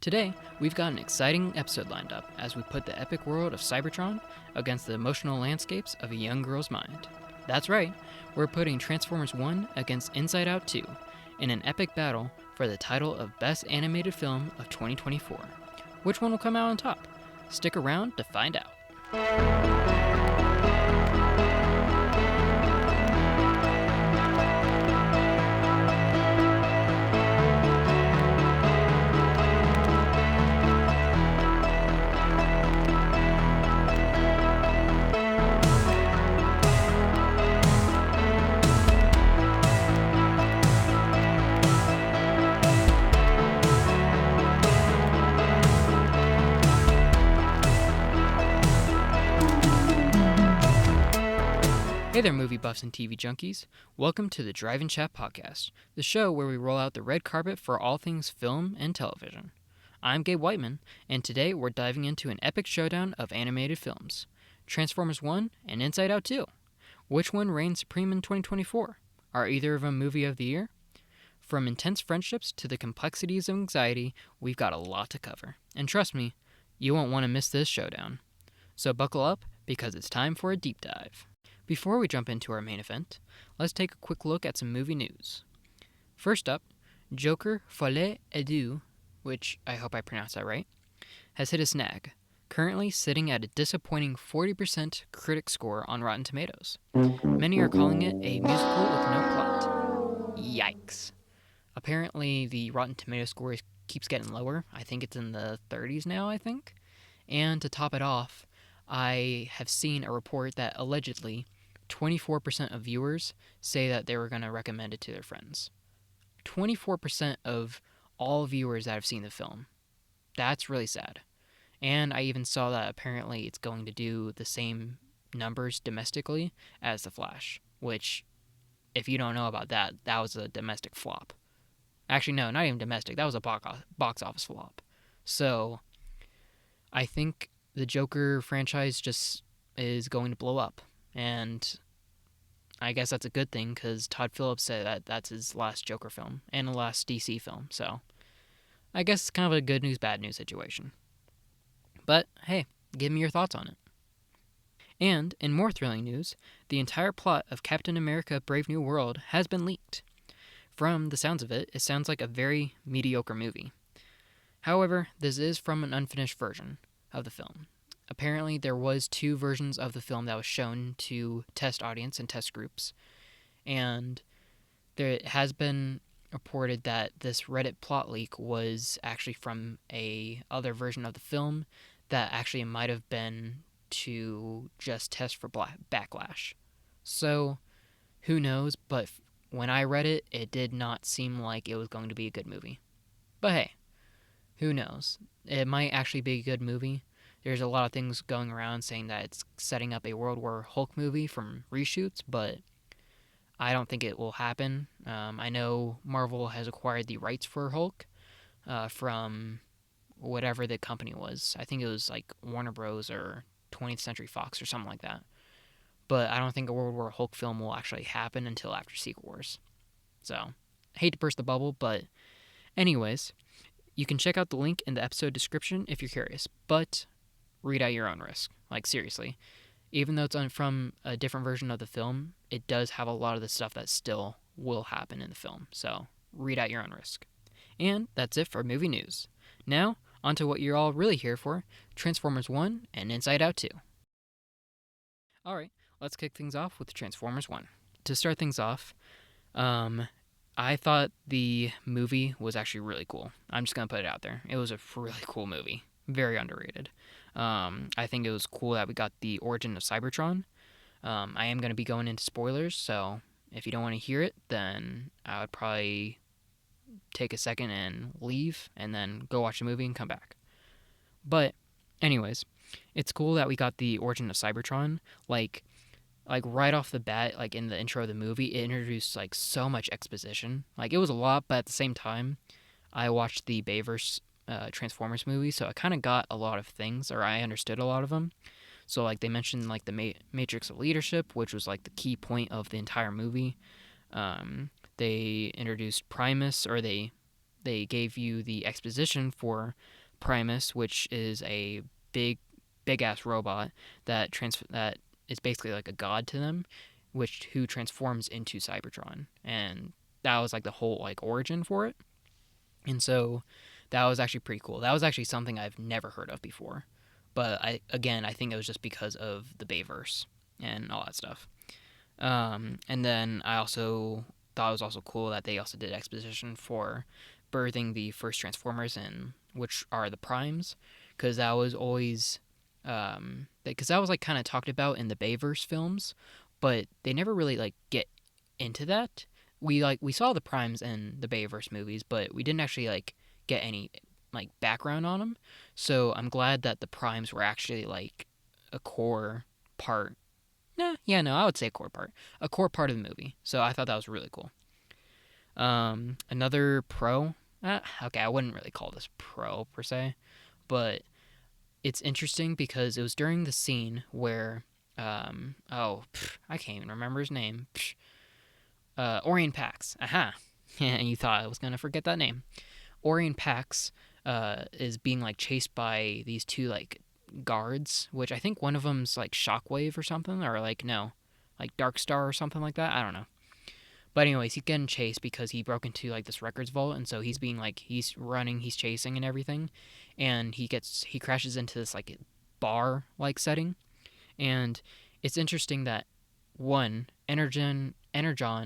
Today, we've got an exciting episode lined up as we put the epic world of Cybertron against the emotional landscapes of a young girl's mind. That's right, we're putting Transformers 1 against Inside Out 2 in an epic battle for the title of Best Animated Film of 2024. Which one will come out on top? Stick around to find out. Hey there, movie buffs and TV junkies. Welcome to the Drive-In Chat Podcast, the show where we roll out the red carpet for all things film and television. I'm Gabe Whiteman, and today we're diving into an epic showdown of animated films, Transformers 1 and Inside Out 2. Which one reigns supreme in 2024? Are either of them movie of the year? From intense friendships to the complexities of anxiety, we've got a lot to cover. And trust me, you won't want to miss this showdown. So buckle up, because it's time for a deep dive. Before we jump into our main event, let's take a quick look at some movie news. First up, Joker Folie à Deux, which I hope I pronounced that right, has hit a snag, currently sitting at a disappointing 40% critic score on Rotten Tomatoes. Many are calling it a musical with no plot. Yikes. Apparently, the Rotten Tomatoes score keeps getting lower. I think it's in the 30s now, I think. And to top it off, I have seen a report that allegedly 24% of viewers say that they were going to recommend it to their friends. 24% of all viewers that have seen the film. That's really sad. And I even saw that apparently it's going to do the same numbers domestically as The Flash, which, if you don't know about that, that was a domestic flop. Actually, no, not even domestic. That was a box office flop. So, I think the Joker franchise just is going to blow up. And I guess that's a good thing, because Todd Phillips said that that's his last Joker film and the last DC film. So I guess it's kind of a good news, bad news situation. But hey, give me your thoughts on it. And in more thrilling news, the entire plot of Captain America Brave New World has been leaked. From the sounds of it, it sounds like a very mediocre movie. However, this is from an unfinished version of the film. Apparently, there was 2 versions of the film that was shown to test audience and test groups, and there has been reported that this Reddit plot leak was actually from a other version of the film that actually might have been to just test for backlash. So, who knows, but when I read it, it did not seem like it was going to be a good movie. But hey, who knows? It might actually be a good movie. There's a lot of things going around saying that it's setting up a World War Hulk movie from reshoots, but I don't think it will happen. I know Marvel has acquired the rights for Hulk from whatever the company was. I think it was like Warner Bros. Or 20th Century Fox or something like that. But I don't think a World War Hulk film will actually happen until after Secret Wars. So, I hate to burst the bubble, but anyways, you can check out the link in the episode description if you're curious, but read at your own risk. Like, seriously. Even though it's from a different version of the film, it does have a lot of the stuff that still will happen in the film. So, read at your own risk. And that's it for movie news. Now, on to what you're all really here for, Transformers 1 and Inside Out 2. Alright, let's kick things off with Transformers 1. To start things off, I thought the movie was actually really cool. I'm just going to put it out there. It was a really cool movie. Very underrated. I think it was cool that we got the origin of Cybertron. I am going to be going into spoilers, so if you don't want to hear it, then I would probably take a second and leave, and then go watch the movie and come back. But anyways, it's cool that we got the origin of Cybertron. Like right off the bat, like in the intro of the movie, it introduced like so much exposition. Like, it was a lot, but at the same time, I watched the Bayverse Transformers movie, so I kind of got a lot of things, or I understood a lot of them. So like they mentioned like the Matrix of Leadership, which was like the key point of the entire movie. They introduced Primus, or they they gave you the exposition for Primus, which is a big ass robot that is basically like a god to them, which who transforms into Cybertron, and that was like the whole like origin for it. And so that was actually pretty cool. That was actually something I've never heard of before, but I think it was just because of the Bayverse and all that stuff. And then I also thought it was also cool that they also did exposition for birthing the first Transformers, and which are the Primes, because that was always because that was like kind of talked about in the Bayverse films, but they never really like get into that. We saw the Primes in the Bayverse movies, but we didn't actually like get any like background on them. So I'm glad that the Primes were actually like a core part. No, I would say a core part of the movie. So I thought that was really cool. Another pro. Okay, I wouldn't really call this pro per se, but it's interesting because it was during the scene where, I can't even remember his name. Orion Pax. Aha. And you thought I was gonna forget that name. Orion Pax is being like chased by these two like guards, which I think one of them's like Shockwave or something, or like no, like Dark Star or something like that. I don't know. But anyways, he's getting chased because he broke into like this records vault, and so he's being like he's running, he's chasing and everything, and he crashes into this like bar like setting, and it's interesting that one Energon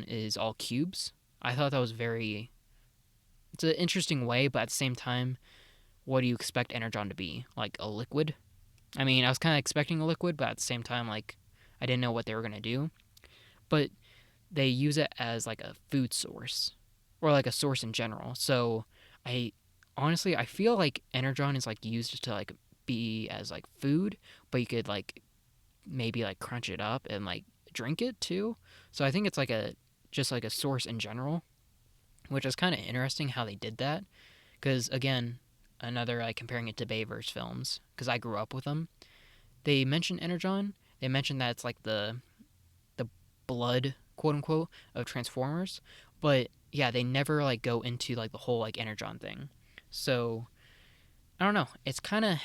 is all cubes. I thought that was very it's an interesting way, but at the same time, what do you expect Energon to be? Like a liquid? I mean, I was kind of expecting a liquid, but at the same time, like I didn't know what they were gonna do. But they use it as like a food source or like a source in general. So I honestly I feel like Energon is like used to like be as like food, but you could like maybe like crunch it up and like drink it too. So I think it's like a just like a source in general, which is kind of interesting how they did that. Because again, another like comparing it to Bayverse films because I grew up with them. They mention Energon. They mention that it's like the blood quote unquote of Transformers, but yeah, they never like go into like the whole like Energon thing. So I don't know. It's kind of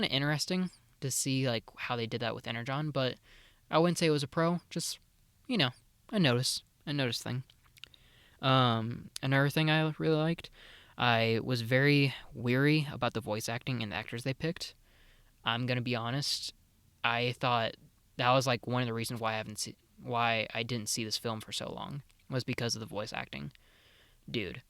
interesting to see like how they did that with Energon, but I wouldn't say it was a pro. Just you know, a notice thing. Another thing I really liked, I was very weary about the voice acting and the actors they picked. I'm gonna be honest. I thought that was like one of the reasons why I didn't see this film for so long was because of the voice acting. Dude,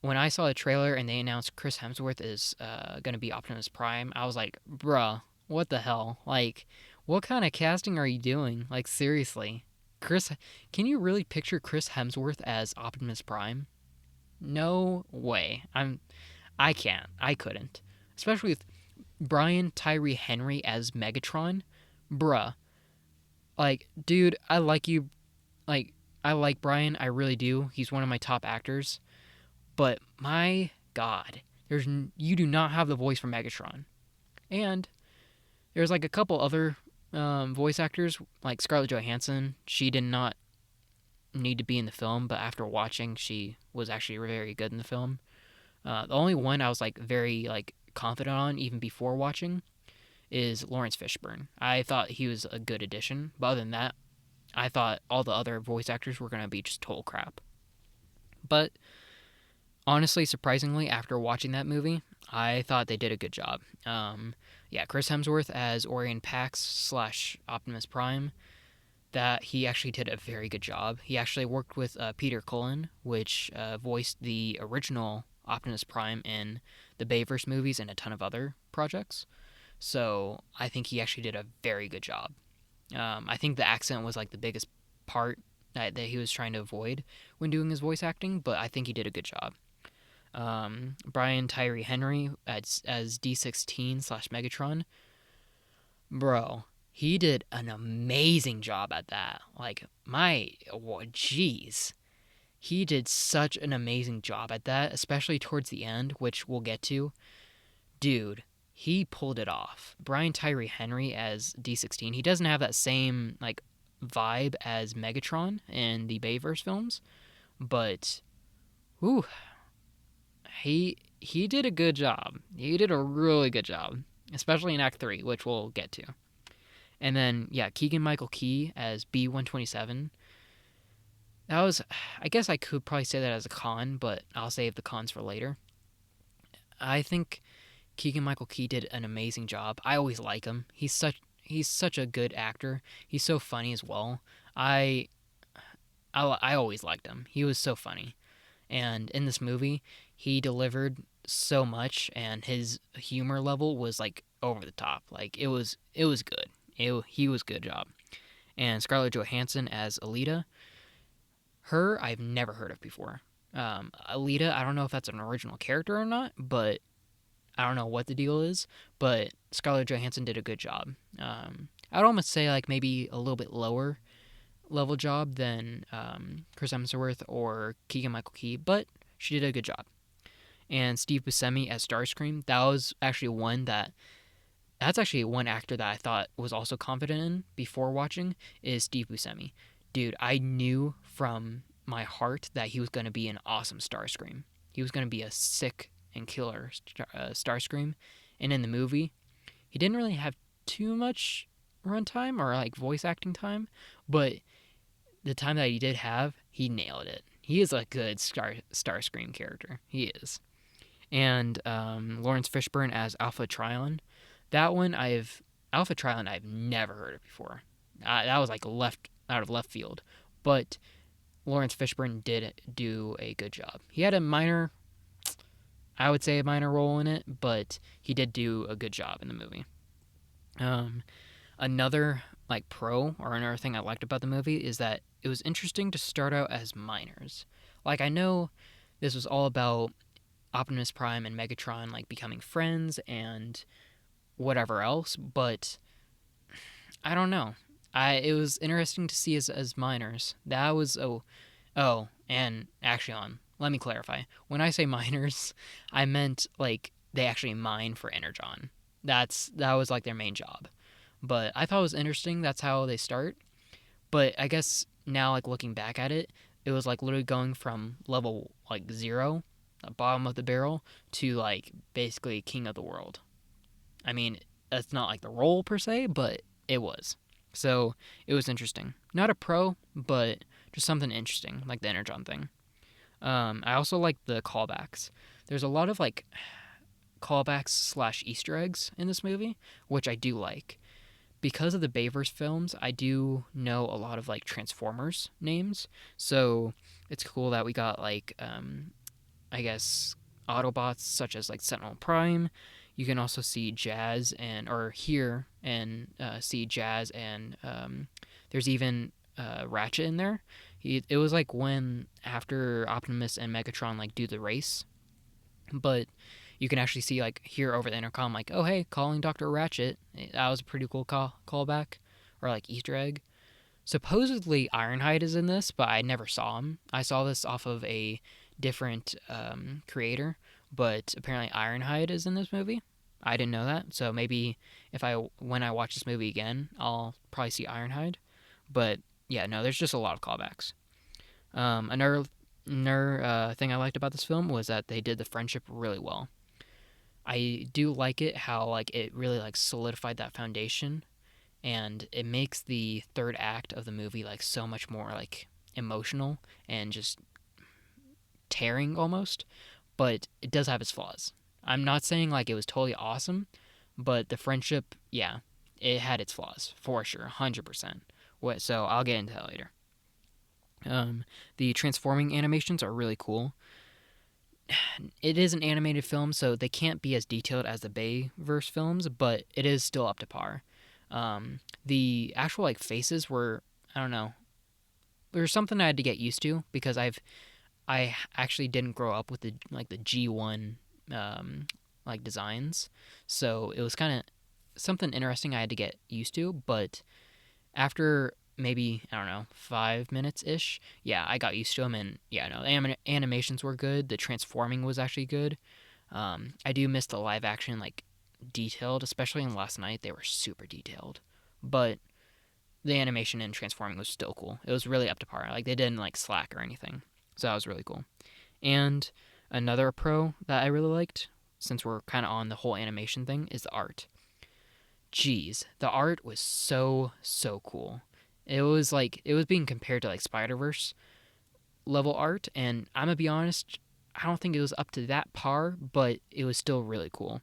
when I saw the trailer and they announced Chris Hemsworth is gonna be Optimus Prime, I was like, bruh, what the hell? Like, what kind of casting are you doing? Like, seriously, Chris, can you really picture Chris Hemsworth as Optimus Prime? No way. I can't. I couldn't. Especially with Brian Tyree Henry as Megatron, bruh. Like, dude, I like you. Like, I like Brian. I really do. He's one of my top actors. But my God, you do not have the voice for Megatron. And there's like a couple other voice actors, like Scarlett Johansson. She did not need to be in the film, but after watching, she was actually very good in the film. The only one I was like very like confident on even before watching is Lawrence Fishburne. I thought he was a good addition, but other than that, I thought all the other voice actors were gonna be just total crap. But honestly, surprisingly, after watching that movie, I thought they did a good job. Yeah, Chris Hemsworth as Orion Pax slash Optimus Prime, that he actually did a very good job. He actually worked with Peter Cullen, which voiced the original Optimus Prime in the Bayverse movies and a ton of other projects. So I think he actually did a very good job. I think the accent was like the biggest part that he was trying to avoid when doing his voice acting, but I think he did a good job. Brian Tyree Henry as D16 slash Megatron, bro, he did an amazing job at that. Like jeez, he did such an amazing job at that, especially towards the end, which we'll get to. Dude, he pulled it off. Brian Tyree Henry as D16, he doesn't have that same like vibe as Megatron in the Bayverse films, but whew, he did a good job. He did a really good job, especially in Act 3, which we'll get to. And then yeah, Keegan Michael Key as B127. That was, I guess I could probably say that as a con, but I'll save the cons for later. I think Keegan Michael Key did an amazing job. I always like him. He's such a good actor. He's so funny as well. I I always liked him. He was so funny. And in this movie, he delivered so much, and his humor level was like over the top. Like it was good. He was good job. And Scarlett Johansson as Alita, her I've never heard of before. Alita, I don't know if that's an original character or not, but I don't know what the deal is. But Scarlett Johansson did a good job. I'd almost say like maybe a little bit lower level job than Chris Hemsworth or Keegan Michael Key, but she did a good job. And Steve Buscemi as Starscream, that's actually one actor that I thought was also confident in before watching is Steve Buscemi. Dude, I knew from my heart that he was going to be an awesome Starscream. He was going to be a sick and killer Starscream. And in the movie, he didn't really have too much runtime or like voice acting time, but the time that he did have, he nailed it. He is a good Starscream character. He is. And Lawrence Fishburne as Alpha Trion. That one Alpha Trion I've never heard of before. That was like left out of left field, but Lawrence Fishburne did do a good job. He had I would say a minor role in it, but he did do a good job in the movie. Another like pro or another thing I liked about the movie is that it was interesting to start out as minors. Like I know this was all about Optimus Prime and Megatron like becoming friends and whatever else, but I don't know. It was interesting to see as minors. That was and actually let me clarify. When I say minors, I meant like they actually mine for energon. That was like their main job. But I thought it was interesting. That's how they start. But I guess now, like looking back at it, it was like literally going from level like 0, the bottom of the barrel, to like basically king of the world. I mean, that's not like the role per se, but it was. So it was interesting. Not a pro, but just something interesting, like the energon thing. I also like the callbacks. There's a lot of like callbacks slash Easter eggs in this movie, which I do like. Because of the Bayverse films, I do know a lot of like Transformers names, so it's cool that we got like I guess Autobots such as like Sentinel Prime. You can also see Jazz or hear and see Jazz, and there's even Ratchet in there. It was like when after Optimus and Megatron like do the race, but you can actually see like hear over the intercom like, oh hey, calling Dr. Ratchet. That was a pretty cool callback or like Easter egg. Supposedly Ironhide is in this, but I never saw him. I saw this off of a different creator, but apparently Ironhide is in this movie. I didn't know that, so maybe when I watch this movie again, I'll probably see Ironhide. But yeah, no, there's just a lot of callbacks. Another thing I liked about this film was that they did the friendship really well. I do like it how like it really like solidified that foundation, and it makes the third act of the movie like so much more like emotional and just tearing almost, but it does have its flaws. I'm not saying like it was totally awesome, but the friendship, yeah, it had its flaws for sure, 100%. So I'll get into that later. The transforming animations are really cool. It is an animated film, so they can't be as detailed as the Bayverse films, but it is still up to par. The actual like faces were, I don't know, there's something I had to get used to because I actually didn't grow up with the G1 like designs, so it was kind of something interesting I had to get used to. But after maybe I don't know 5 minutes ish, yeah, I got used to them, and yeah, no, the animations were good. The transforming was actually good. I do miss the live action like detailed, especially in Last Night. They were super detailed, but the animation and transforming was still cool. It was really up to par. Like they didn't like slack or anything, so that was really cool. And Another pro that I really liked, since we're kind of on the whole animation thing, is the art. Jeez, the art was so cool. It was being compared to like Spider Verse level art, and I'm gonna be honest, I don't think it was up to that par, but it was still really cool.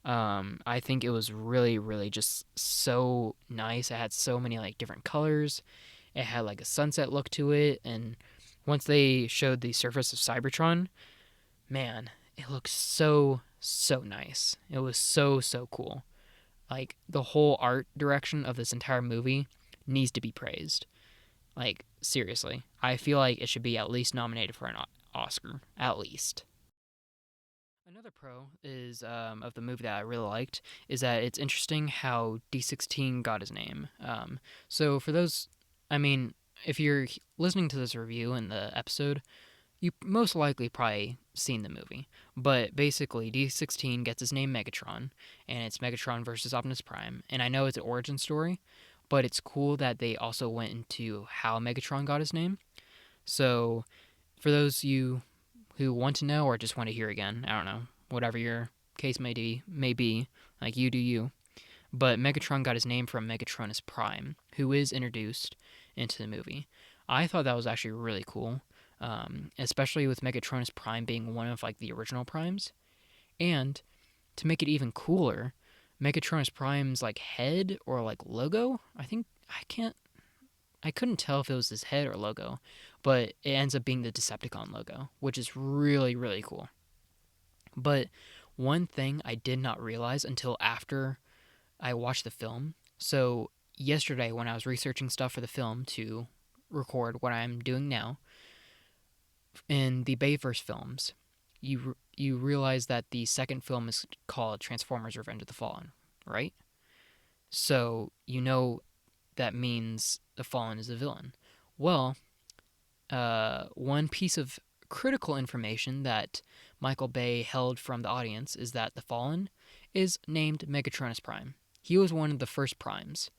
I think it was really just so nice. It had so many like different colors. It had like a sunset look to it, and once they showed the surface of Cybertron, man, it looked so nice. It was so cool. Like the whole art direction of this entire movie needs to be praised. Like seriously, I feel like it should be at least nominated for an Oscar, at least. Another pro is of the movie that I really liked is that it's interesting how D16 got his name. So for those, I mean, if you're listening to this review in the episode, you most likely probably seen the movie. But basically, D16 gets his name Megatron, and it's Megatron versus Optimus Prime. And I know it's an origin story, but it's cool that they also went into how Megatron got his name. So for those you who want to know or just want to hear again, I don't know, whatever your case may be, like you do you. But Megatron got his name from Megatronus Prime, who is introduced into the movie. I thought that was actually really cool, especially with Megatronus Prime being one of like the original Primes. And to make it even cooler, Megatronus Prime's like head or like logo, I couldn't tell if it was his head or logo, but it ends up being the Decepticon logo, which is really cool. But one thing I did not realize until after I watched the film. So yesterday, when I was researching stuff for the film to record what I'm doing now, in the Bayverse films, you realize that the second film is called Transformers: Revenge of the Fallen, right? So you know that means the Fallen is a villain. Well, one piece of critical information that Michael Bay held from the audience is that the Fallen is named Megatronus Prime. He was one of the first primes.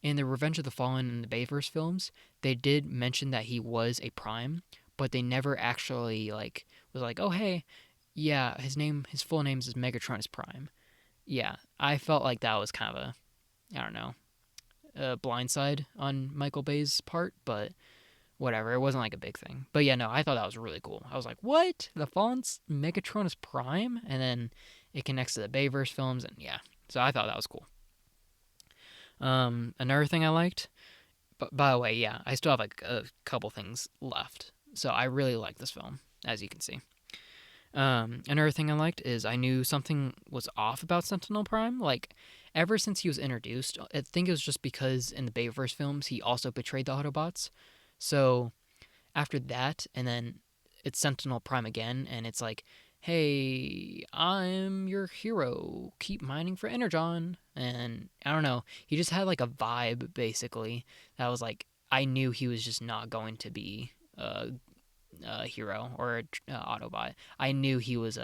In the Revenge of the Fallen and the Bayverse films, they did mention that he was a prime, but they never actually like was like, "Oh hey, yeah, his full name is Megatronus Prime." Yeah, I felt like that was kind of I don't know, a blindside on Michael Bay's part, but whatever. It wasn't like a big thing. But yeah, no, I thought that was really cool. I was like, what? The Fallen's Megatronus Prime? And then it connects to the Bayverse films, and yeah. So I thought that was cool. Another thing I liked, but by the way, yeah, I still have like a couple things left. So I really like this film, as you can see. Another thing I liked is I knew something was off about Sentinel Prime. Like, ever since he was introduced, I think it was just because in the Bayverse films he also betrayed the Autobots. So after that, and then it's Sentinel Prime again, and it's like, hey, I'm your hero. Keep mining for Energon. And I don't know, he just had like a vibe basically that was like, I knew he was just not going to be a hero or a Autobot. I knew he was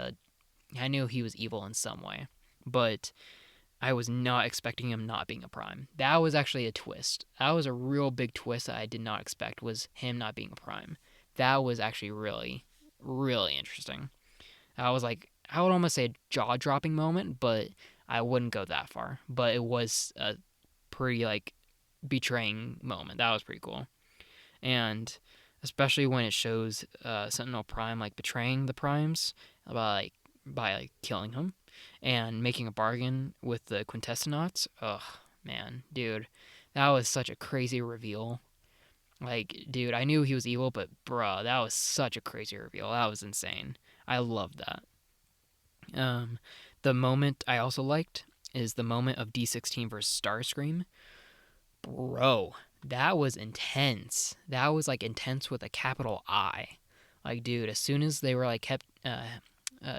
evil in some way, but I was not expecting him not being a prime. That was actually a twist. That was a real big twist that I did not expect, was him not being a prime. That was actually really interesting. I was like, I would almost say a jaw-dropping moment, but I wouldn't go that far. But it was a pretty like betraying moment. That was pretty cool. And especially when it shows Sentinel Prime like betraying the Primes by killing him and making a bargain with the Quintessenauts. Ugh, man, dude, that was such a crazy reveal. Like, dude, I knew he was evil, but bruh, that was such a crazy reveal. That was insane. I loved that. Um, the moment I also liked is the moment of D16 versus Starscream. Bro, that was intense. That was like intense with a capital I. Like, dude, as soon as they were like kept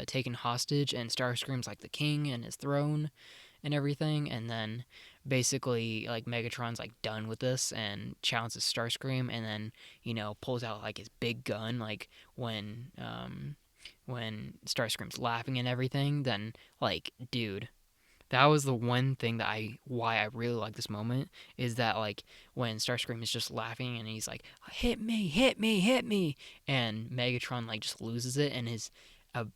taken hostage, and Starscream's like the king and his throne and everything, and then basically like Megatron's like done with this and challenges Starscream, and then pulls out like his big gun, like when Starscream's laughing and everything. Then like, dude, That was the one thing that why I really like this moment is that like when Starscream is just laughing and he's like, hit me, hit me, hit me, and Megatron like just loses it and his a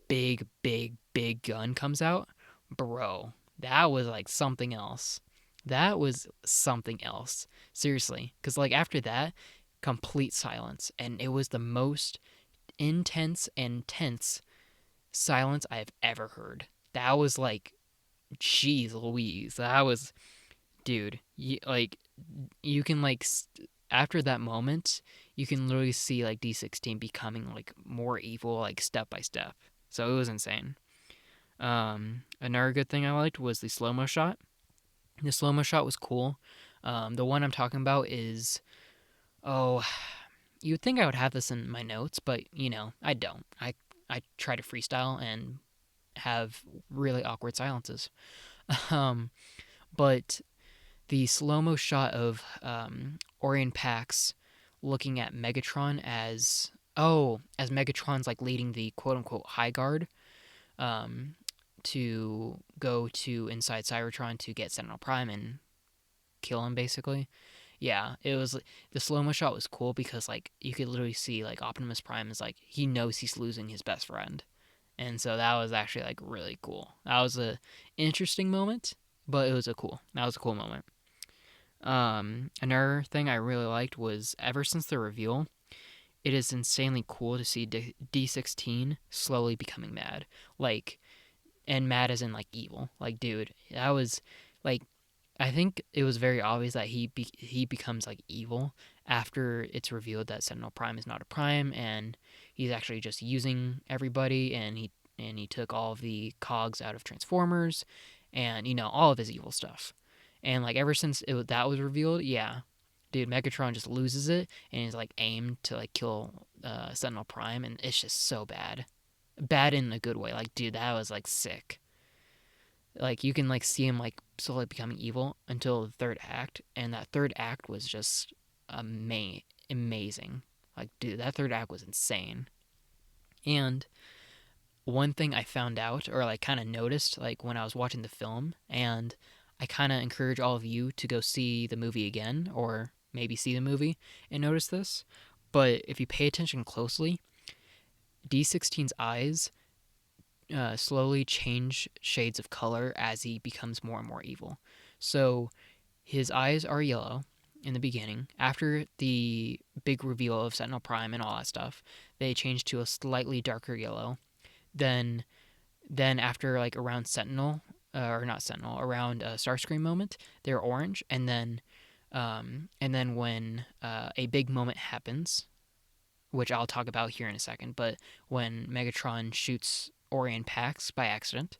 big, big, big gun comes out, bro. That was like something else. That was something else. Seriously, because like after that, complete silence, and it was the most intense and tense silence I've ever heard. That was like, jeez Louise. That was, dude. You can like after that moment, you can literally see like D16 becoming like more evil, like step by step. So it was insane. Another good thing I liked was the slow mo shot. The slow mo shot was cool. The one I'm talking about is, oh, you would think I would have this in my notes, but I don't. I try to freestyle and have really awkward silences. Um, but the slow mo shot of Orion Pax looking at Megatron as Megatron's like leading the quote unquote high guard um, to go to inside Cybertron to get Sentinel Prime and kill him basically. Yeah, it was the slow mo shot was cool because like you could literally see like Optimus Prime is like he knows he's losing his best friend. And so that was actually like really cool. That was a interesting moment, but that was a cool moment. Another thing I really liked was ever since the reveal, it is insanely cool to see D16 slowly becoming mad. Like, and mad as in like evil. Like, dude, that was like, I think it was very obvious that he becomes like evil after it's revealed that Sentinel Prime is not a Prime and he's actually just using everybody and he took all of the cogs out of Transformers and all of his evil stuff. And like ever since that was revealed, yeah, dude, Megatron just loses it and is like aimed to like kill Sentinel Prime, and it's just so bad, bad in a good way. Like, dude, that was like sick. Like you can like see him like slowly becoming evil until the third act, and that third act was just amazing. Like, dude, that third act was insane. And one thing I found out or like kind of noticed like when I was watching the film, and I kind of encourage all of you to go see the movie again or maybe see the movie and notice this. But if you pay attention closely, D16's eyes slowly change shades of color as he becomes more and more evil. So his eyes are yellow in the beginning. After the big reveal of Sentinel Prime and all that stuff, they change to a slightly darker yellow. Then after like around Sentinel or not Sentinel around Starscream moment, they're orange, and then when a big moment happens, which I'll talk about here in a second, but when Megatron shoots Orion Pax by accident,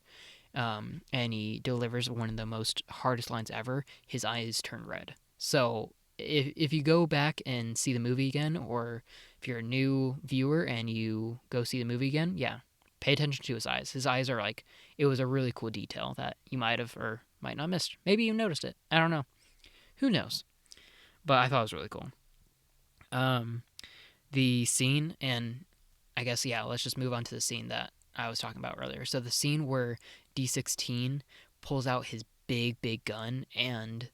and he delivers one of the most hardest lines ever, his eyes turn red. So if you go back and see the movie again, or if you're a new viewer and you go see the movie again, yeah, pay attention to his eyes. His eyes are like, it was a really cool detail that you might have or might not missed. Maybe you noticed it. I don't know. Who knows? But I thought it was really cool. The scene, and I guess, yeah, let's just move on to the scene that I was talking about earlier. So the scene where D16 pulls out his big, big gun and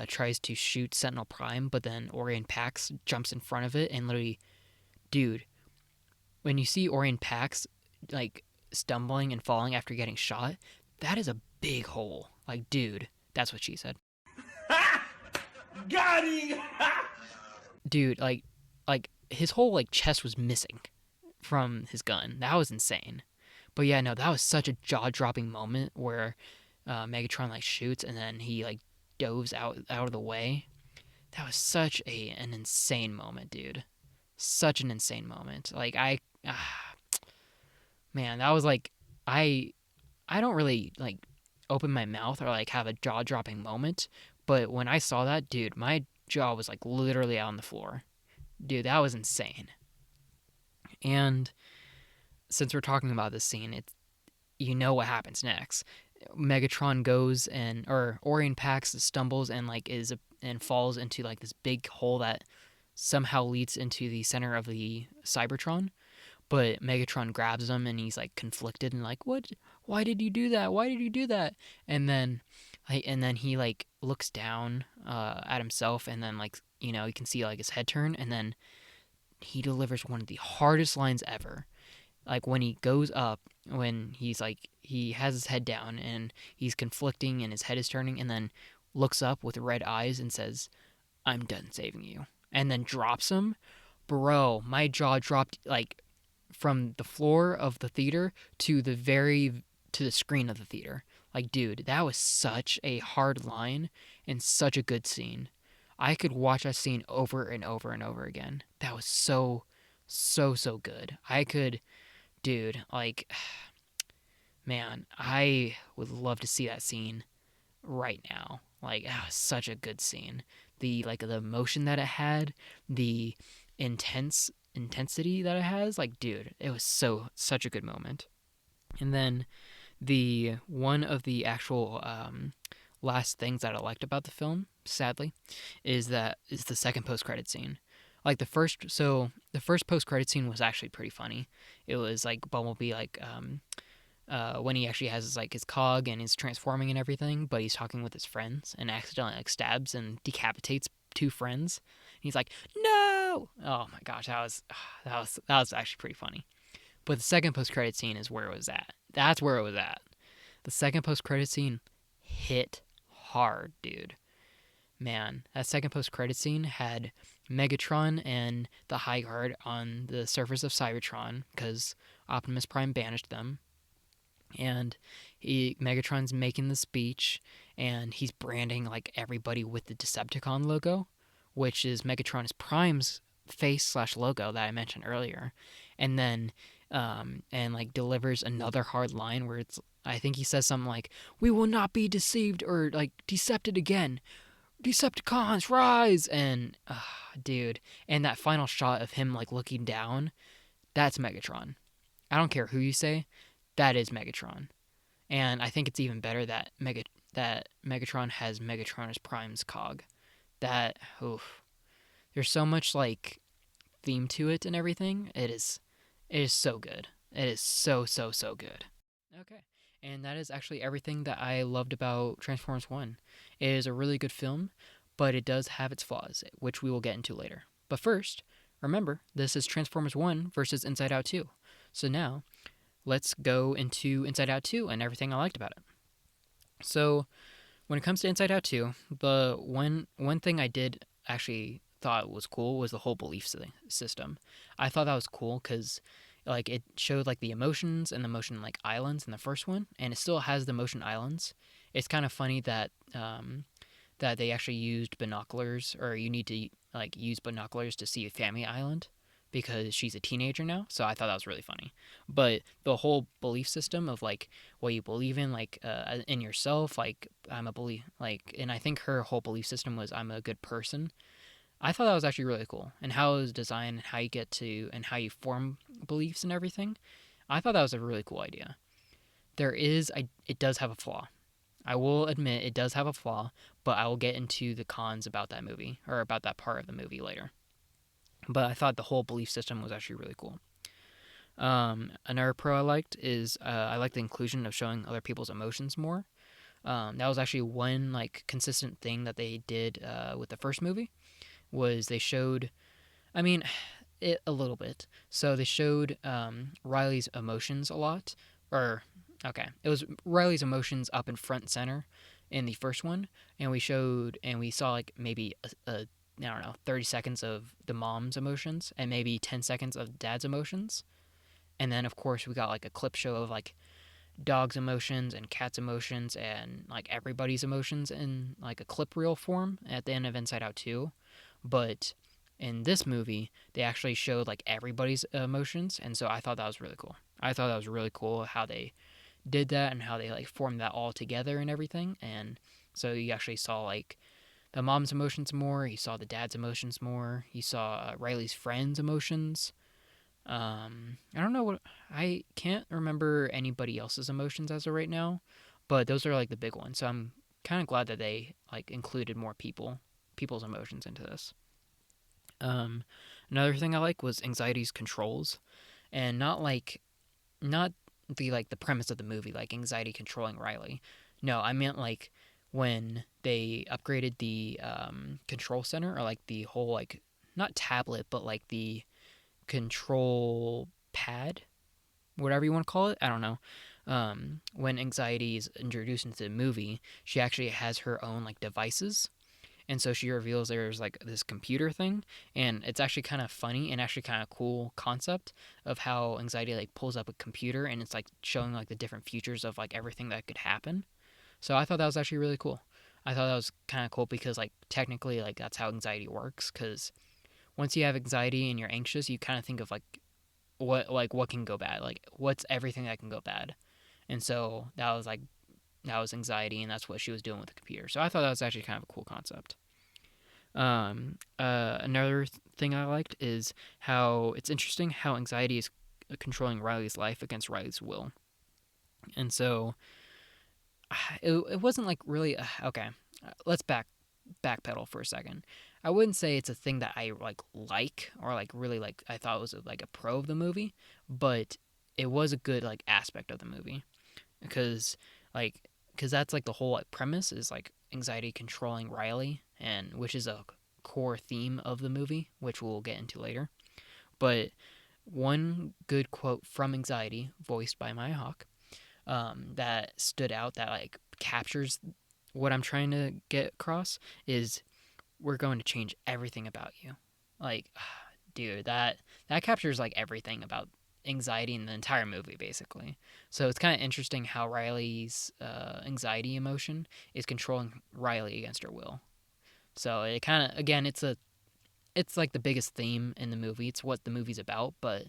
tries to shoot Sentinel Prime, but then Orion Pax jumps in front of it and literally, dude, when you see Orion Pax like stumbling and falling after getting shot, that is a big hole. Like, dude, that's what she said. Got him! Dude, like his whole like chest was missing from his gun. That was insane. But yeah, no, that was such a jaw-dropping moment where Megatron like shoots and then he like dives out of the way. That was such an insane moment, dude. Such an insane moment. Like man, that was like I don't really like open my mouth or like have a jaw-dropping moment, but when I saw that, dude, my jaw was like literally out on the floor. Dude, that was insane. And since we're talking about this scene, it's what happens next. Megatron goes or Orion Pax stumbles and like and falls into like this big hole that somehow leads into the center of the Cybertron. but Megatron grabs him and he's like conflicted and like, what? Why did you do that? Why did you do that? And then, he like looks down at himself, and then like you can see like his head turn, and then he delivers one of the hardest lines ever. Like when he goes up, when he's like he has his head down and he's conflicting and his head is turning, and then looks up with red eyes and says, "I'm done saving you," and then drops him. Bro, my jaw dropped like from the floor of the theater to the screen of the theater. Like, dude, that was such a hard line and such a good scene. I could watch that scene over and over and over again. That was so good. I could, dude, like, man, I would love to see that scene right now. Like, that was such a good scene. The emotion that it had, the intensity that it has, like, dude, it was such a good moment. And then the one of the actual last things that I liked about the film, sadly, is the second post credit scene. Like the first post credit scene was actually pretty funny. It was like Bumblebee when he actually has his cog and is transforming and everything, but he's talking with his friends and accidentally like stabs and decapitates two friends. And he's like, "No!" Oh my gosh, that was actually pretty funny. But the second post credit scene is where it was at. That's where it was at. The second post credit scene hit hard, dude. Man, that second post credit scene had Megatron and the High Guard on the surface of Cybertron because Optimus Prime banished them, and Megatron's making the speech, and he's branding like everybody with the Decepticon logo, which is Megatron's Prime's face slash logo that I mentioned earlier, and then and like delivers another hard line where it's I think he says something like, "We will not be deceived or like decepted again. Decepticons rise!" And dude, and that final shot of him like looking down, that's Megatron. I don't care who you say, that is Megatron. And I think it's even better that Megatron has Megatronus Prime's cog. That oof. There's so much like theme to it and everything. It is so good. It is so good. Okay. And that is actually everything that I loved about Transformers 1. It is a really good film, but it does have its flaws, which we will get into later. But first, remember, this is Transformers 1 versus Inside Out 2. So now, let's go into Inside Out 2 and everything I liked about it. So, when it comes to Inside Out 2, the one thing I did actually thought was cool was the whole belief system. I thought that was cool because like it showed like the emotions and the motion like islands in the first one, and it still has the motion islands. It's kind of funny that that they actually used binoculars, or you need to like use binoculars to see a family island because she's a teenager now. So I thought that was really funny. But the whole belief system of like what you believe in, like in yourself, like I'm a belief, like, and I think her whole belief system was I'm a good person. I thought that was actually really cool, and how it was designed, and how you get to, and how you form beliefs and everything. I thought that was a really cool idea. It does have a flaw. I will admit it does have a flaw, but I will get into the cons about that movie, or about that part of the movie later. But I thought the whole belief system was actually really cool. Another pro I liked is I like the inclusion of showing other people's emotions more. That was actually one like consistent thing that they did with the first movie was they showed, I mean, it a little bit. So they showed Riley's emotions a lot, or okay, it was Riley's emotions up in front and center in the first one, and we saw like maybe a I don't know 30 seconds of the mom's emotions and maybe 10 seconds of dad's emotions, and then of course we got like a clip show of like dog's emotions and cat's emotions and like everybody's emotions in like a clip reel form at the end of Inside Out 2. But in this movie, they actually showed like everybody's emotions, and so I thought that was really cool. I thought that was really cool how they did that and how they like formed that all together and everything. And so you actually saw like the mom's emotions more, you saw the dad's emotions more, you saw Riley's friends' emotions. I don't know what I can't remember anybody else's emotions as of right now, but those are like the big ones. So I'm kind of glad that they like included more people's emotions into this. Um, Another thing I like was Anxiety's controls. and not the premise of the movie, like anxiety controlling Riley. No, I meant like when they upgraded the control center, or like the whole, like, not tablet, but like the control pad, whatever you want to call it. I don't know. When anxiety is introduced into the movie, she actually has her own like devices, and so she reveals there's like this computer thing, and it's actually kind of funny and actually kind of cool concept of how anxiety like pulls up a computer, and it's like showing like the different futures of like everything that could happen. So I thought that was actually really cool. I thought that was kind of cool because like technically like that's how anxiety works, because once you have anxiety and you're anxious, you kind of think of what can go bad, like what's everything that can go bad. And so that was anxiety, and that's what she was doing with the computer. So I thought that was actually kind of a cool concept. Another thing I liked is how it's interesting how anxiety is controlling Riley's life against Riley's will. And so it wasn't like really okay. Let's backpedal for a second. I wouldn't say it's a thing that I like or like really like I thought was like a pro of the movie, but it was a good like aspect of the movie, because like because that's like the whole like premise is like anxiety controlling Riley, and which is a core theme of the movie, which we'll get into later. But one good quote from Anxiety, voiced by Maya Hawke, that stood out, that like captures what I'm trying to get across, is we're going to change everything about you. Like, dude, that captures like everything about anxiety in the entire movie, basically. So it's kind of interesting how Riley's anxiety emotion is controlling Riley against her will. So it kind of, again, it's like the biggest theme in the movie. It's what the movie's about, but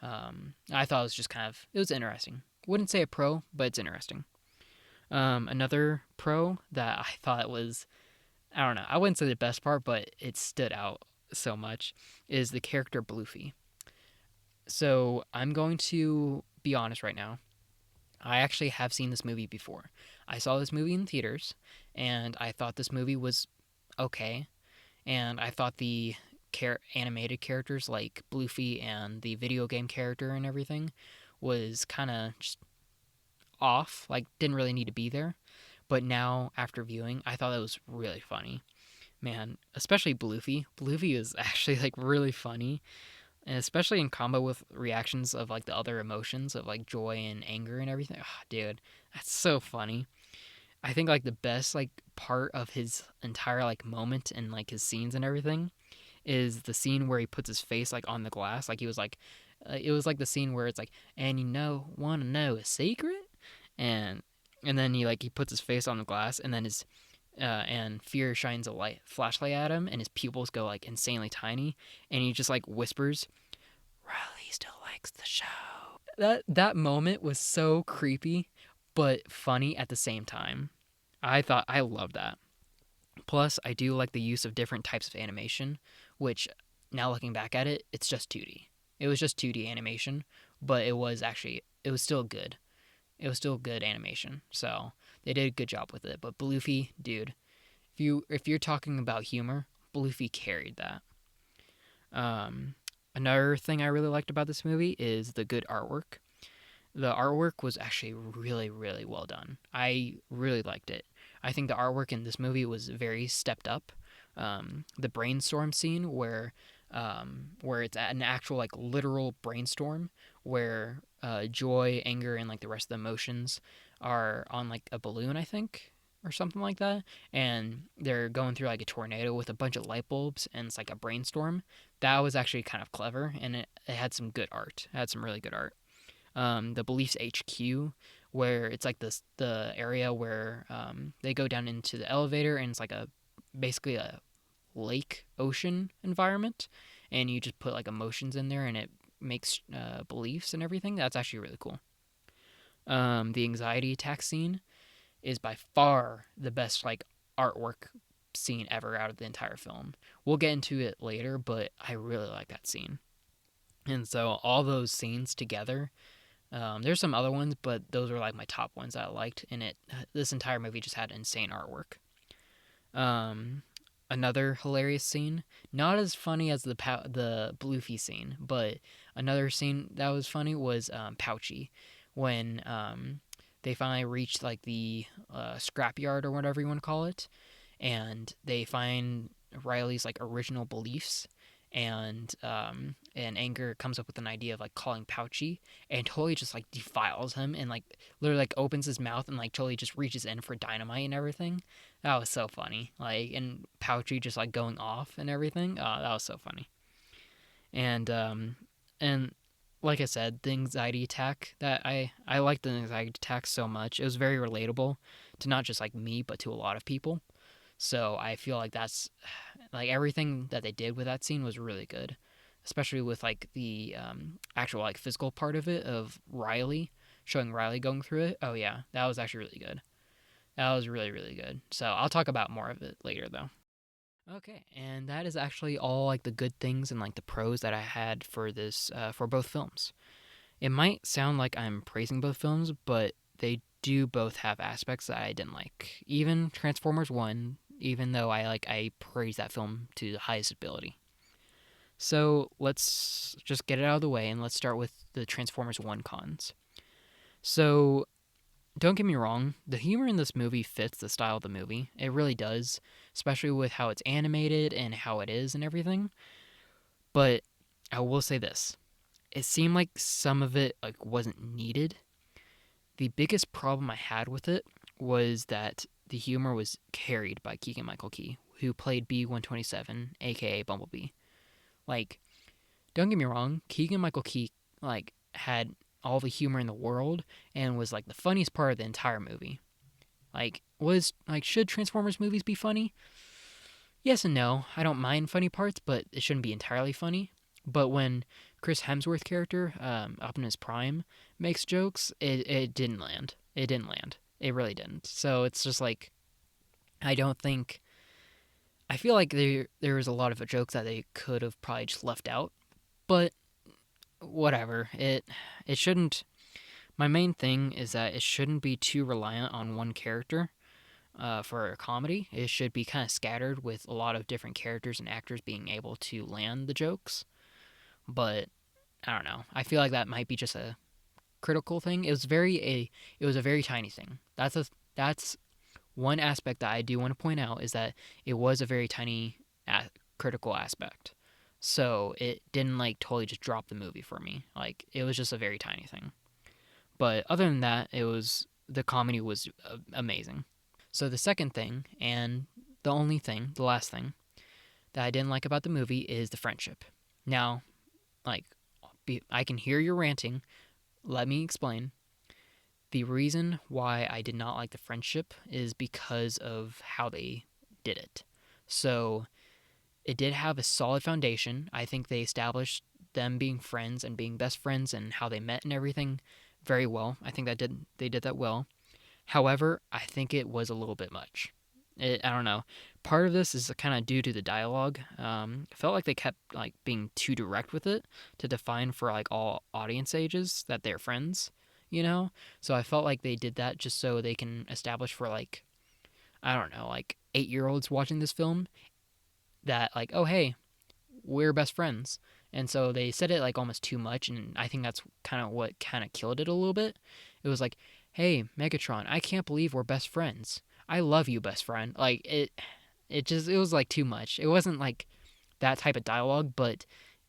I thought it was just it was interesting. Wouldn't say a pro, but it's interesting. Another pro that I thought was, I don't know, I wouldn't say the best part, but it stood out so much, is the character Bluefy. So I'm going to be honest right now. I actually have seen this movie before. I saw this movie in theaters, and I thought this movie was okay. And I thought the animated characters like Bluefy and the video game character and everything was kind of just off, like didn't really need to be there. But now after viewing, I thought it was really funny. Man, especially Bluefy. Bluefy is actually like really funny, and especially in combo with reactions of like the other emotions of like joy and anger and everything. Oh, dude, that's so funny. I think like the best like part of his entire like moment and like his scenes and everything is the scene where he puts his face like on the glass. Like he was like, it was like the scene where it's like, and want to know a secret, and then he puts his face on the glass, and then his and fear shines a flashlight at him, and his pupils go like insanely tiny, and he just like whispers, "Riley still likes the show." That moment was so creepy, but funny at the same time. I loved that. Plus, I do like the use of different types of animation, which now looking back at it, it's just 2D. It was just 2D animation, but it was still good. It was still good animation. So they did a good job with it. But Bluefy, dude, if you're talking about humor, Bluefy carried that. Another thing I really liked about this movie is the good artwork. The artwork was actually really, really well done. I really liked it. I think the artwork in this movie was very stepped up. The brainstorm scene where it's an actual like literal brainstorm where joy, anger, and like the rest of the emotions are on like a balloon, I think, or something like that, and they're going through like a tornado with a bunch of light bulbs, and it's like a brainstorm. That was actually kind of clever, and it had some good art. It had some really good art. The Beliefs HQ, where it's like the area where they go down into the elevator, and it's like basically a lake ocean environment, and you just put like emotions in there, and it makes beliefs and everything. That's actually really cool. The anxiety attack scene is by far the best like artwork scene ever out of the entire film. We'll get into it later, but I really like that scene. And so all those scenes together, there's some other ones, but those are like my top ones that I liked. And this entire movie just had insane artwork. Um, Another hilarious scene, not as funny as the Bluefy scene, but Another scene that was funny was Pouchy when they finally reached like the scrapyard or whatever you want to call it, and they find Riley's like original beliefs, and Anger comes up with an idea of like calling Pouchy and totally just like defiles him and like literally like opens his mouth and like totally just reaches in for dynamite and everything. That was so funny. Like, and Pouchy just like going off and everything. That was so funny. And like I said, the anxiety attack that I liked the anxiety attack so much. It was very relatable to not just like me, but to a lot of people. So I feel like that's like everything that they did with that scene was really good, especially with like the actual like physical part of it of Riley, showing Riley going through it. Oh yeah, that was actually really good. That was really really good. So I'll talk about more of it later though. Okay, and that is actually all like the good things and like the pros that I had for this for both films. It might sound like I'm praising both films, but they do both have aspects that I didn't like. Even Transformers 1, even though I praise that film to the highest ability. So, let's just get it out of the way and let's start with the Transformers 1 cons. So, don't get me wrong, the humor in this movie fits the style of the movie. It really does, especially with how it's animated and how it is and everything. But I will say this. It seemed like some of it like wasn't needed. The biggest problem I had with it was that the humor was carried by Keegan Michael Key, who played B-127, aka Bumblebee. Like, don't get me wrong, Keegan Michael Key like had all the humor in the world and was like the funniest part of the entire movie. Like, was like should Transformers movies be funny? Yes and no. I don't mind funny parts, but it shouldn't be entirely funny. But when Chris Hemsworth character, Optimus Prime, makes jokes, it didn't land. It didn't land. It really didn't. So it's just like I don't think I feel like there was a lot of jokes that they could have probably just left out. But whatever. It shouldn't. My main thing is that it shouldn't be too reliant on one character for a comedy. It should be kind of scattered with a lot of different characters and actors being able to land the jokes. But I don't know. I feel like that might be just a critical thing. It was a very tiny thing. That's one aspect that I do want to point out is that it was a very tiny critical aspect. So it didn't like totally just drop the movie for me. Like it was just a very tiny thing. But other than that, it was the comedy was amazing. So the second thing and the only thing, the last thing that I didn't like about the movie is the friendship. Now, like I can hear you ranting. Let me explain. The reason why I did not like the friendship is because of how they did it. So it did have a solid foundation. I think they established them being friends and being best friends and how they met and everything very well. I think they did that well. However, I think it was a little bit much. I don't know. Part of this is kind of due to the dialogue. It felt like they kept like being too direct with it to define for like all audience ages that they're friends, you know. So I felt like they did that just so they can establish for like I don't know, like 8-year-olds watching this film that like oh hey we're best friends. And so they said it like almost too much, and I think that's kind of what kind of killed it a little bit. It was like, "Hey, Megatron, I can't believe we're best friends. I love you, best friend." Like it was like too much. It wasn't like that type of dialogue, but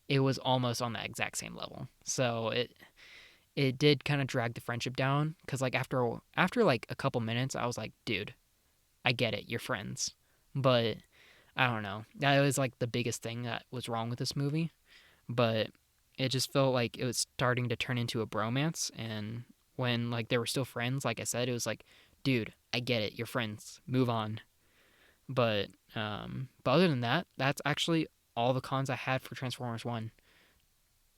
it was almost on that exact same level. So it did kind of drag the friendship down because like after like a couple minutes, I was like, "Dude, I get it, you're friends," but I don't know. That was like the biggest thing that was wrong with this movie, but it just felt like it was starting to turn into a bromance. And when like they were still friends, like I said, it was like, dude, I get it, you're friends, move on. But other than that, that's actually all the cons I had for Transformers One.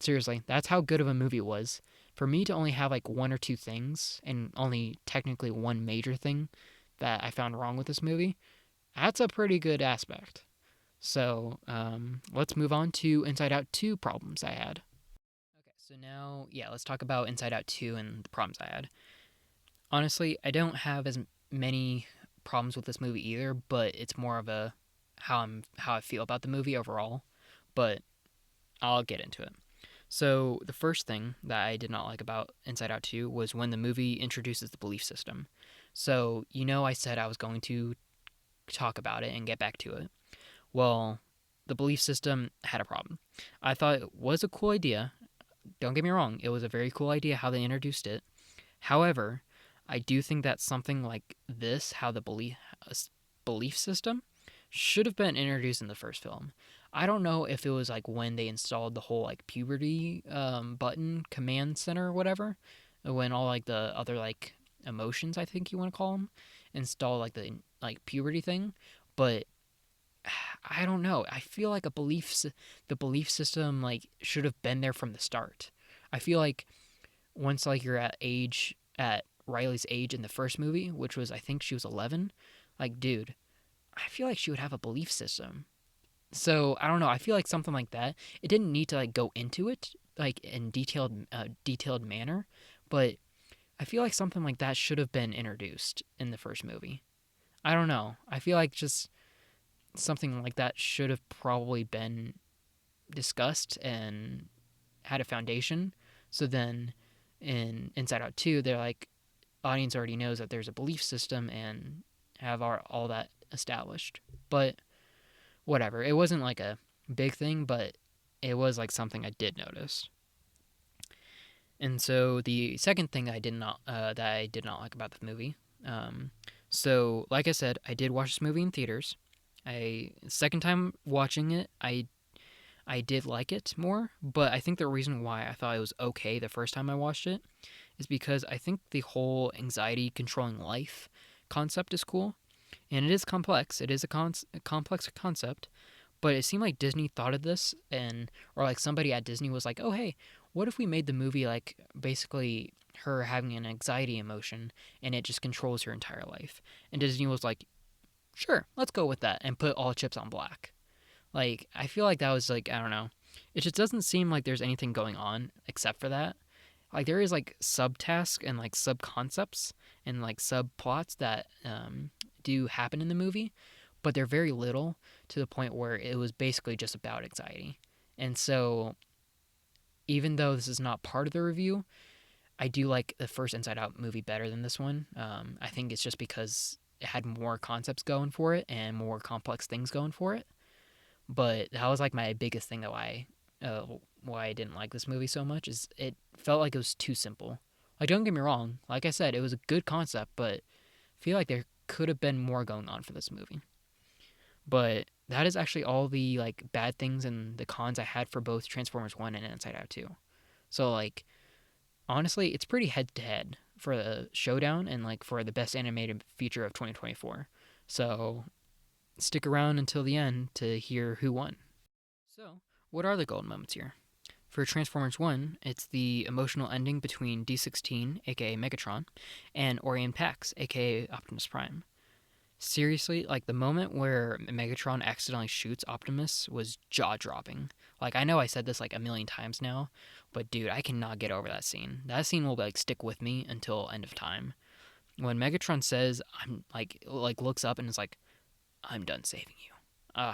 Seriously, that's how good of a movie it was. For me to only have like one or two things, and only technically one major thing that I found wrong with this movie, that's a pretty good aspect. So let's move on to Inside Out 2 problems I had. Okay, so now, yeah, let's talk about Inside Out 2 and the problems I had. Honestly, I don't have as many problems with this movie either, but it's more of a how I feel about the movie overall. But I'll get into it. So the first thing that I did not like about Inside Out 2 was when the movie introduces the belief system. So, I said I was going to talk about it and get back to it. Well, the belief system had a problem. I thought it was a cool idea. Don't get me wrong, it was a very cool idea how they introduced it. However, I do think that something like this, how the belief system, should have been introduced in the first film. I don't know if it was like when they installed the whole like puberty button command center or whatever, when all like the other like emotions, I think you want to call them, install like the like puberty thing, but I don't know. I feel like the belief system like should have been there from the start. I feel like once like you're at Riley's age in the first movie, which was I think she was 11, like dude, I feel like she would have a belief system. So I don't know. I feel like something like that. It didn't need to like go into it like in detailed manner, but I feel like something like that should have been introduced in the first movie. I don't know. I feel like just something like that should have probably been discussed and had a foundation. So then in Inside Out 2, they're like, audience already knows that there's a belief system and have all that established. But whatever. It wasn't like a big thing, but it was like something I did notice. And so the second thing that I did not like about the movie. So like I said, I did watch this movie in theaters. Second time watching it, I did like it more, but I think the reason why I thought it was okay the first time I watched it is because I think the whole anxiety controlling life concept is cool, and it is complex. It is a complex concept, but it seemed like Disney thought of this, or like somebody at Disney was like, "Oh hey, what if we made the movie like basically her having an anxiety emotion and it just controls her entire life?" And Disney was like, "Sure, let's go with that and put all chips on black." Like, I feel like that was like, I don't know. It just doesn't seem like there's anything going on except for that. Like, there is like subtasks and like sub concepts and like subplots that do happen in the movie, but they're very little to the point where it was basically just about anxiety. And so, even though this is not part of the review, I do like the first Inside Out movie better than this one. I think it's just because it had more concepts going for it and more complex things going for it. But that was like my biggest thing that uh, why I didn't like this movie so much is it felt like it was too simple. Like don't get me wrong, like I said, it was a good concept, but I feel like there could have been more going on for this movie. But that is actually all the like bad things and the cons I had for both Transformers 1 and Inside Out 2. So like honestly, it's pretty head to head for the showdown and like for the best animated feature of 2024. So stick around until the end to hear who won. So, what are the golden moments here? For Transformers 1, it's the emotional ending between D16, aka Megatron, and Orion Pax, aka Optimus Prime. Seriously, like the moment where Megatron accidentally shoots Optimus was jaw dropping. Like, I know I said this like a million times now, but dude, I cannot get over that scene. That scene will like stick with me until end of time. When Megatron says, I'm like looks up and is like, I'm done saving you.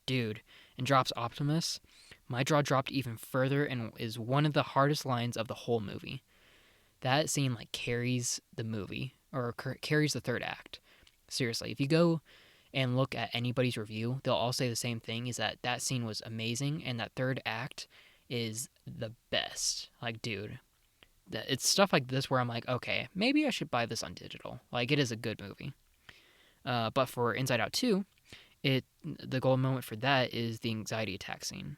Dude. And drops Optimus. My jaw dropped even further and is one of the hardest lines of the whole movie. That scene like carries the movie or carries the third act. Seriously, if you go and look at anybody's review, they'll all say the same thing is that that scene was amazing and that third act is the best. Like, dude, it's stuff like this where I'm like, okay, maybe I should buy this on digital. Like, it is a good movie. But for Inside Out 2, the golden moment for that is the anxiety attack scene.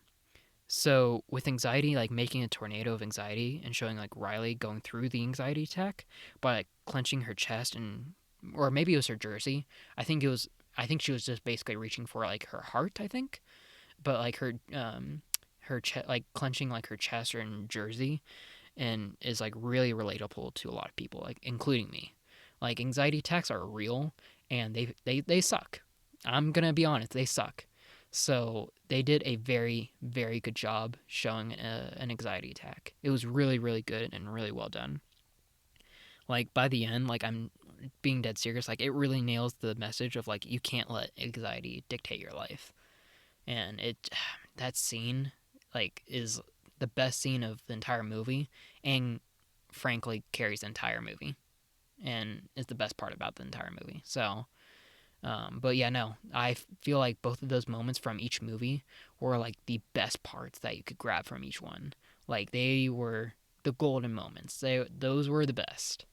So with anxiety, like making a tornado of anxiety and showing like Riley going through the anxiety attack by like clenching her chest or maybe it was her jersey. I think it was. I think she was just basically reaching for like her heart. I think, but like like clenching like her chest or in jersey and is like really relatable to a lot of people, like including me. Like anxiety attacks are real and they suck. I'm gonna be honest, they suck. So they did a very very good job showing an anxiety attack. It was really really good and really well done. Like by the end, like I'm being dead serious. Like it really nails the message of like you can't let anxiety dictate your life. And it that scene like is the best scene of the entire movie, and frankly carries the entire movie, and is the best part about the entire movie. So, but yeah, no, I feel like both of those moments from each movie were like the best parts that you could grab from each one. Like they were the golden moments. Those were the best.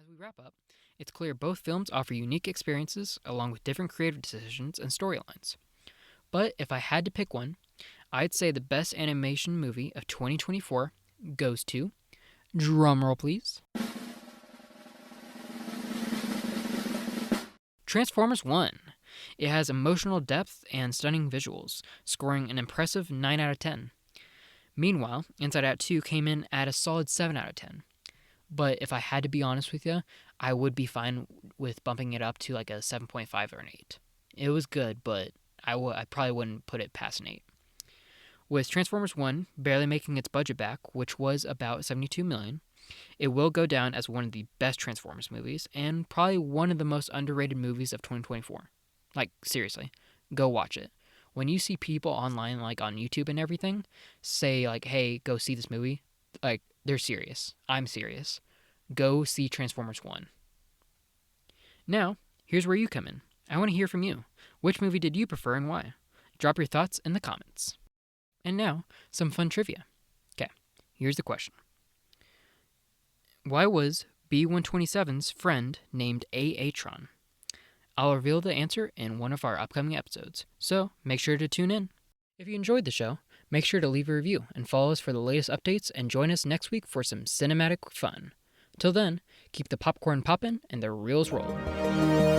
As we wrap up, it's clear both films offer unique experiences along with different creative decisions and storylines. But if I had to pick one, I'd say the best animation movie of 2024 goes to, drumroll please, Transformers 1. It has emotional depth and stunning visuals, scoring an impressive 9 out of 10. Meanwhile, Inside Out 2 came in at a solid 7 out of 10. But if I had to be honest with you, I would be fine with bumping it up to like a 7.5 or an 8. It was good, but I probably wouldn't put it past an 8. With Transformers 1 barely making its budget back, which was about $72 million, it will go down as one of the best Transformers movies and probably one of the most underrated movies of 2024. Like, seriously, go watch it. When you see people online, like on YouTube and everything, say like, hey, go see this movie, like, they're serious. I'm serious. Go see Transformers 1. Now, here's where you come in. I want to hear from you. Which movie did you prefer and why? Drop your thoughts in the comments. And now, some fun trivia. Okay, here's the question. Why was B-127's friend named A-Atron? I'll reveal the answer in one of our upcoming episodes, so make sure to tune in. If you enjoyed the show, make sure to leave a review and follow us for the latest updates and join us next week for some cinematic fun. Till then, keep the popcorn poppin' and the reels rollin'.